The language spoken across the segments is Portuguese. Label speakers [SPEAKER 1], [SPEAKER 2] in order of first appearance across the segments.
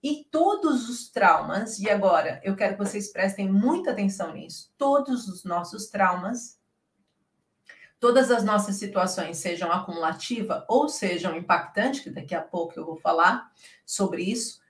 [SPEAKER 1] E todos os traumas, e agora eu quero que vocês prestem muita atenção nisso, todos os nossos traumas, todas as nossas situações, sejam acumulativa ou sejam impactantes, que daqui a pouco eu vou falar sobre isso,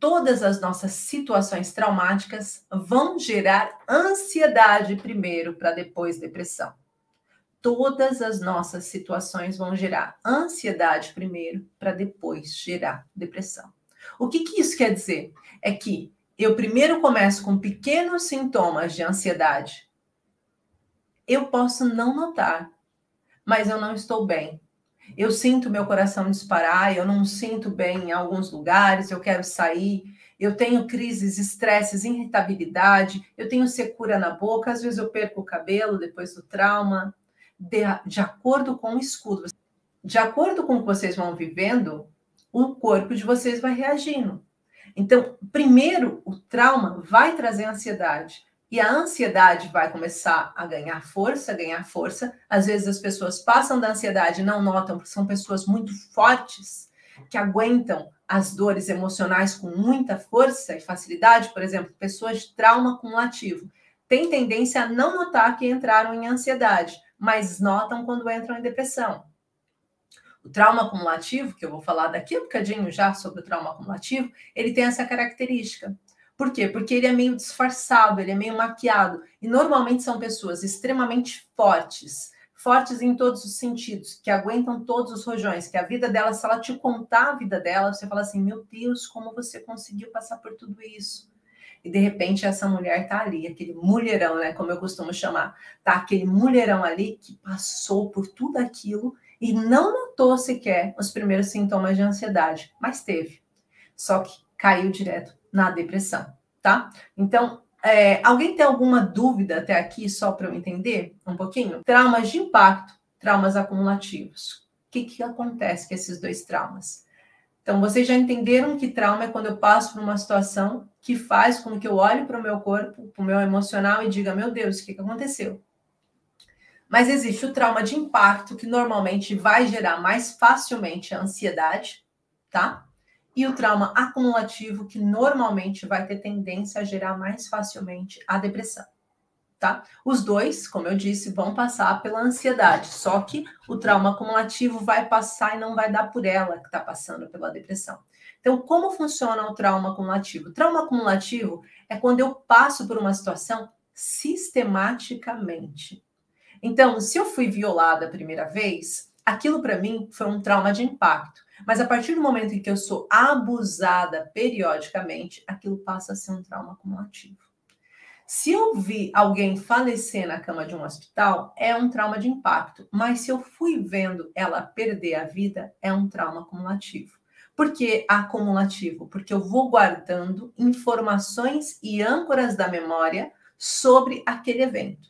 [SPEAKER 1] todas as nossas situações traumáticas vão gerar ansiedade primeiro, para depois depressão. Todas as nossas situações vão gerar ansiedade primeiro, para depois gerar depressão. O que isso quer dizer? É que eu primeiro começo com pequenos sintomas de ansiedade. Eu posso não notar, mas eu não estou bem. Eu sinto meu coração disparar, eu não sinto bem em alguns lugares, eu quero sair, eu tenho crises, estresses, irritabilidade, eu tenho secura na boca, às vezes eu perco o cabelo depois do trauma, de acordo com o escudo. De acordo com o que vocês vão vivendo, o corpo de vocês vai reagindo. Então, primeiro, o trauma vai trazer ansiedade. E a ansiedade vai começar a ganhar força, ganhar força. Às vezes as pessoas passam da ansiedade e não notam, porque são pessoas muito fortes, que aguentam as dores emocionais com muita força e facilidade. Por exemplo, pessoas de trauma acumulativo têm tendência a não notar que entraram em ansiedade, mas notam quando entram em depressão. O trauma acumulativo, que eu vou falar daqui a bocadinho já sobre o trauma acumulativo, ele tem essa característica. Por quê? Porque ele é meio disfarçado, ele é meio maquiado. E normalmente são pessoas extremamente fortes, fortes em todos os sentidos, que aguentam todos os rojões, que a vida dela, se ela te contar a vida dela, você fala assim, meu Deus, como você conseguiu passar por tudo isso? E de repente essa mulher tá ali, aquele mulherão, né, como eu costumo chamar, tá aquele mulherão ali que passou por tudo aquilo e não notou sequer os primeiros sintomas de ansiedade, mas teve. Só que caiu direto na depressão, tá? Então, alguém tem alguma dúvida até aqui, só para eu entender um pouquinho? Traumas de impacto, traumas acumulativos. O que acontece com esses dois traumas? Então, vocês já entenderam que trauma é quando eu passo por uma situação que faz com que eu olhe para o meu corpo, para o meu emocional e diga, meu Deus, o que aconteceu? Mas existe o trauma de impacto, que normalmente vai gerar mais facilmente a ansiedade, tá? E o trauma acumulativo, que normalmente vai ter tendência a gerar mais facilmente a depressão, tá? Os dois, como eu disse, vão passar pela ansiedade, só que o trauma acumulativo vai passar e não vai dar por ela que está passando pela depressão. Então, como funciona o trauma acumulativo? O trauma acumulativo é quando eu passo por uma situação sistematicamente. Então, se eu fui violada a primeira vez, aquilo para mim foi um trauma de impacto. Mas a partir do momento em que eu sou abusada periodicamente, aquilo passa a ser um trauma acumulativo. Se eu vi alguém falecer na cama de um hospital, é um trauma de impacto. Mas se eu fui vendo ela perder a vida, é um trauma acumulativo. Por que acumulativo? Porque eu vou guardando informações e âncoras da memória sobre aquele evento.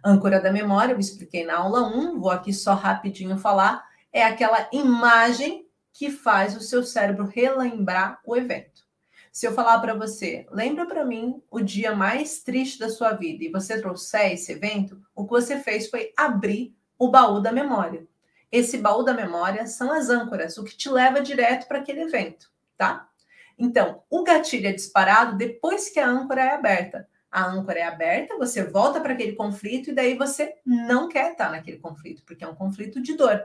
[SPEAKER 1] Âncora da memória, eu expliquei na aula 1, vou aqui só rapidinho falar, é aquela imagem que faz o seu cérebro relembrar o evento. Se eu falar para você, lembra para mim o dia mais triste da sua vida e você trouxer esse evento, o que você fez foi abrir o baú da memória. Esse baú da memória são as âncoras, o que te leva direto para aquele evento, tá? Então, o gatilho é disparado depois que a âncora é aberta. A âncora é aberta, você volta para aquele conflito e daí você não quer estar naquele conflito, porque é um conflito de dor.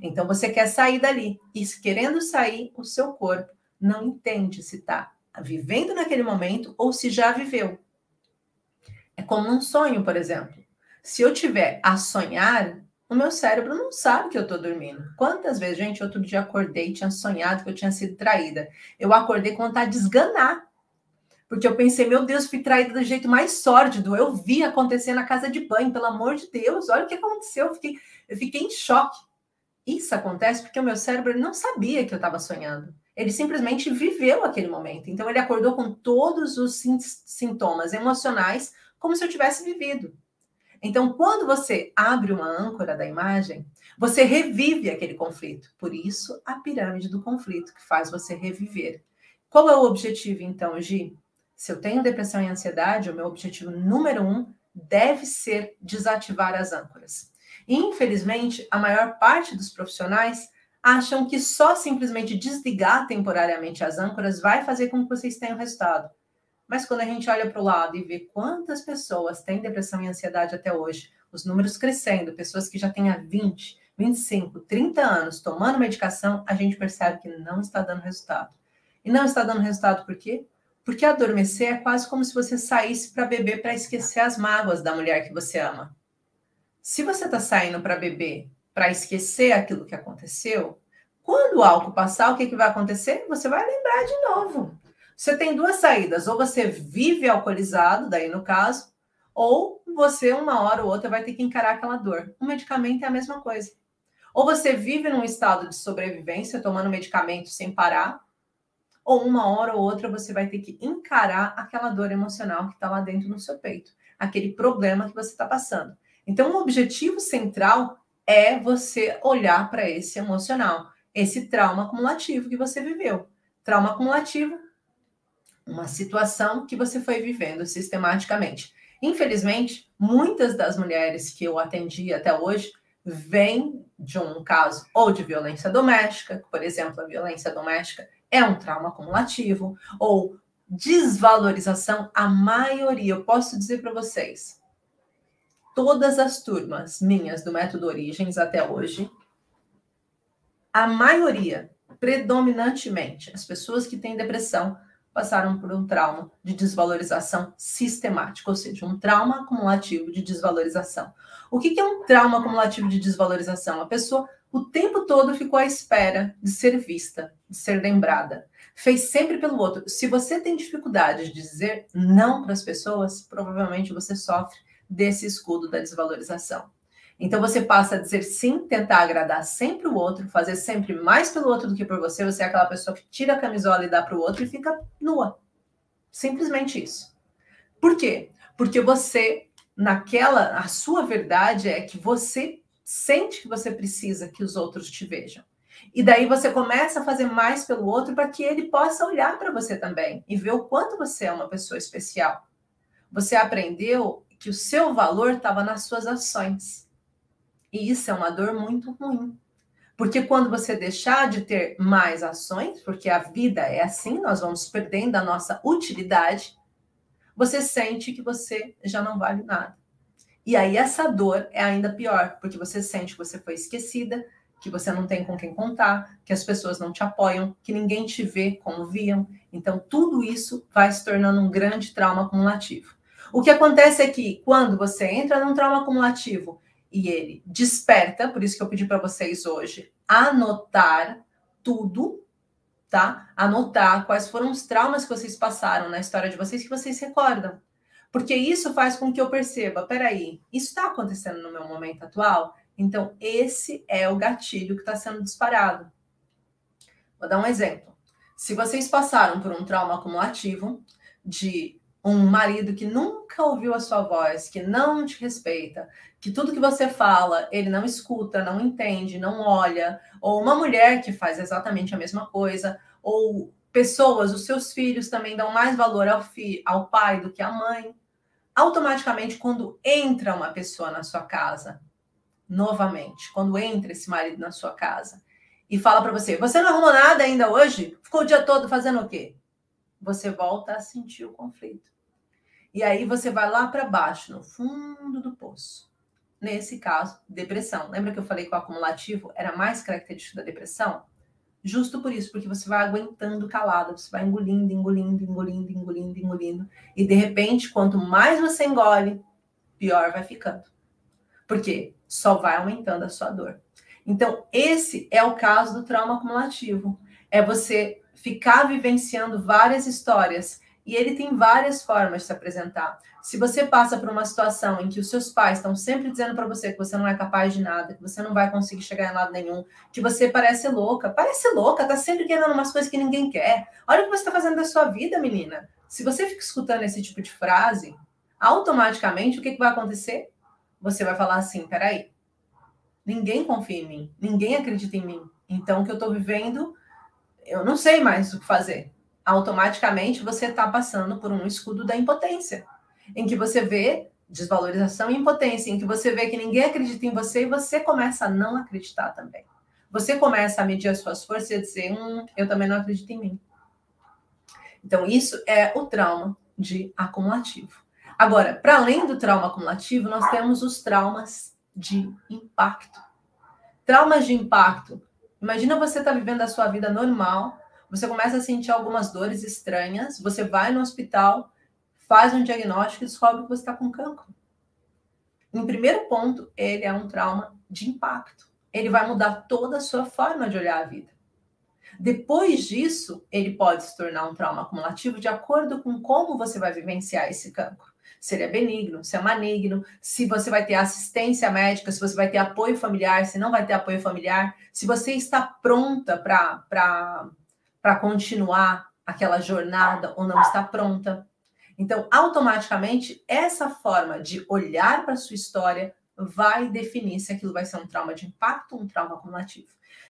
[SPEAKER 1] Então, você quer sair dali. E querendo sair, o seu corpo não entende se está vivendo naquele momento ou se já viveu. É como um sonho, por exemplo. Se eu tiver a sonhar, o meu cérebro não sabe que eu estou dormindo. Quantas vezes, gente, outro dia acordei e tinha sonhado que eu tinha sido traída. Eu acordei com vontade de esganar. Porque eu pensei, meu Deus, fui traída do jeito mais sórdido. Eu vi acontecer na casa de banho, pelo amor de Deus, olha o que aconteceu. Eu fiquei em choque. Isso acontece porque o meu cérebro não sabia que eu estava sonhando. Ele simplesmente viveu aquele momento. Então, ele acordou com todos os sintomas emocionais, como se eu tivesse vivido. Então, quando você abre uma âncora da imagem, você revive aquele conflito. Por isso, a pirâmide do conflito, que faz você reviver. Qual é o objetivo, então, Gi? Se eu tenho depressão e ansiedade, o meu objetivo número 1 deve ser desativar as âncoras. E, infelizmente, a maior parte dos profissionais acham que só simplesmente desligar temporariamente as âncoras vai fazer com que vocês tenham resultado. Mas quando a gente olha para o lado e vê quantas pessoas têm depressão e ansiedade até hoje, os números crescendo, pessoas que já têm há 20, 25, 30 anos tomando medicação, a gente percebe que não está dando resultado. E não está dando resultado por quê? Porque adormecer é quase como se você saísse para beber para esquecer as mágoas da mulher que você ama. Se você está saindo para beber para esquecer aquilo que aconteceu, quando o álcool passar, o que vai acontecer? Você vai lembrar de novo. Você tem duas saídas, ou você vive alcoolizado, daí no caso, ou você, uma hora ou outra, vai ter que encarar aquela dor. O medicamento é a mesma coisa. Ou você vive num estado de sobrevivência, tomando medicamento sem parar, ou uma hora ou outra você vai ter que encarar aquela dor emocional que está lá dentro no seu peito, aquele problema que você está passando. Então, o objetivo central é você olhar para esse emocional, esse trauma acumulativo que você viveu. Trauma acumulativo, uma situação que você foi vivendo sistematicamente. Infelizmente, muitas das mulheres que eu atendi até hoje vêm de um caso ou de violência doméstica, por exemplo, a violência doméstica é um trauma acumulativo, ou desvalorização, a maioria, eu posso dizer para vocês, todas as turmas minhas do Método Origens até hoje, a maioria, predominantemente, as pessoas que têm depressão, passaram por um trauma de desvalorização sistemática, ou seja, um trauma acumulativo de desvalorização. O que é um trauma acumulativo de desvalorização? A pessoa o tempo todo ficou à espera de ser vista, de ser lembrada. Fez sempre pelo outro. Se você tem dificuldade de dizer não para as pessoas, provavelmente você sofre desse escudo da desvalorização. Então você passa a dizer sim, tentar agradar sempre o outro, fazer sempre mais pelo outro do que por você. Você é aquela pessoa que tira a camisola e dá para o outro e fica nua. Simplesmente isso. Por quê? Porque você, a sua verdade é que você sente que você precisa que os outros te vejam. E daí você começa a fazer mais pelo outro para que ele possa olhar para você também e ver o quanto você é uma pessoa especial. Você aprendeu que o seu valor estava nas suas ações. E isso é uma dor muito ruim. Porque quando você deixar de ter mais ações, porque a vida é assim, nós vamos perdendo a nossa utilidade, você sente que você já não vale nada. E aí essa dor é ainda pior, porque você sente que você foi esquecida, que você não tem com quem contar, que as pessoas não te apoiam, que ninguém te vê como viam. Então tudo isso vai se tornando um grande trauma acumulativo. O que acontece é que quando você entra num trauma acumulativo e ele desperta, por isso que eu pedi para vocês hoje anotar tudo, tá? Anotar quais foram os traumas que vocês passaram na história de vocês que vocês recordam. Porque isso faz com que eu perceba, peraí, isso está acontecendo no meu momento atual? Então, esse é o gatilho que está sendo disparado. Vou dar um exemplo. Se vocês passaram por um trauma acumulativo de um marido que nunca ouviu a sua voz, que não te respeita, que tudo que você fala, ele não escuta, não entende, não olha, ou uma mulher que faz exatamente a mesma coisa, ou pessoas, os seus filhos também dão mais valor ao pai do que à mãe. Automaticamente, quando entra uma pessoa na sua casa, novamente, quando entra esse marido na sua casa e fala para você, você não arrumou nada ainda hoje? Ficou o dia todo fazendo o quê? Você volta a sentir o conflito. E aí você vai lá para baixo, no fundo do poço. Nesse caso, depressão. Lembra que eu falei que o acumulativo era mais característico da depressão? Justo por isso, porque você vai aguentando calado, você vai engolindo, engolindo, engolindo, engolindo, engolindo. E de repente, quanto mais você engole, pior vai ficando. Por quê? Só vai aumentando a sua dor. Então, esse é o caso do trauma acumulativo. É você ficar vivenciando várias histórias e ele tem várias formas de se apresentar. Se você passa por uma situação em que os seus pais estão sempre dizendo para você que você não é capaz de nada, que você não vai conseguir chegar em lado nenhum, que você parece louca, tá sempre querendo umas coisas que ninguém quer. Olha o que você está fazendo da sua vida, menina. Se você fica escutando esse tipo de frase, automaticamente o que vai acontecer? Você vai falar assim, peraí, ninguém confia em mim, ninguém acredita em mim. Então, o que eu estou vivendo, eu não sei mais o que fazer. Automaticamente, você está passando por um escudo da impotência, em que você vê desvalorização e impotência, em que você vê que ninguém acredita em você e você começa a não acreditar também. você começa a medir as suas forças e dizer, eu também não acredito em mim. Então, isso é o trauma de acumulativo. Agora, para além do trauma acumulativo, nós temos os traumas de impacto. Traumas de impacto. Imagina você tá vivendo a sua vida normal, você começa a sentir algumas dores estranhas, você vai no hospital, faz um diagnóstico e descobre que você está com cancro. Em primeiro ponto, ele é um trauma de impacto. Ele vai mudar toda a sua forma de olhar a vida. Depois disso, ele pode se tornar um trauma acumulativo de acordo com como você vai vivenciar esse cancro. Se ele é benigno, se é maligno, se você vai ter assistência médica, se você vai ter apoio familiar, se não vai ter apoio familiar, se você está pronta para continuar aquela jornada ou não está pronta. Então, automaticamente, essa forma de olhar para a sua história vai definir se aquilo vai ser um trauma de impacto ou um trauma acumulativo.